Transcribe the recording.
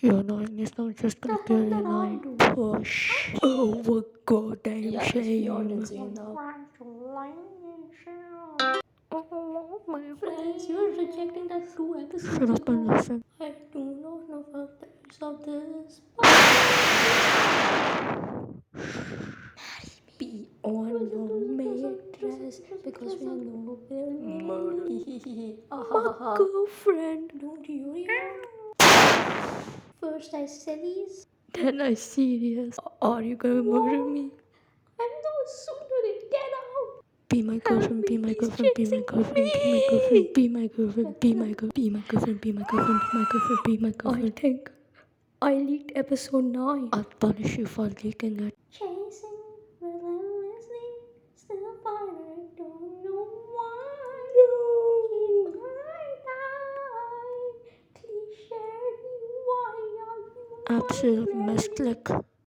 Your line is not just gonna kill your line. Push. Oh, what goddamn shame. Oh, my friends, you're rejecting that 2 episodes. Shut up and listen. I do not know about the rest of this. Be on your mattress because we are no murder. My girlfriend. Don't you hear? First I Sally's, then I serious. Are you gonna murder me? I'm no sooner get out. Be my girlfriend, be my girlfriend, be my girlfriend, be my girlfriend, be my girlfriend, be my girlfriend, be my girlfriend, be my girlfriend, be my girlfriend, be my girlfriend. I think I leaked episode 9. I'll punish you for leaking it. Chasing relentlessly, still fighting, don't know why. No. Cliche, why are you? Absolute misclick.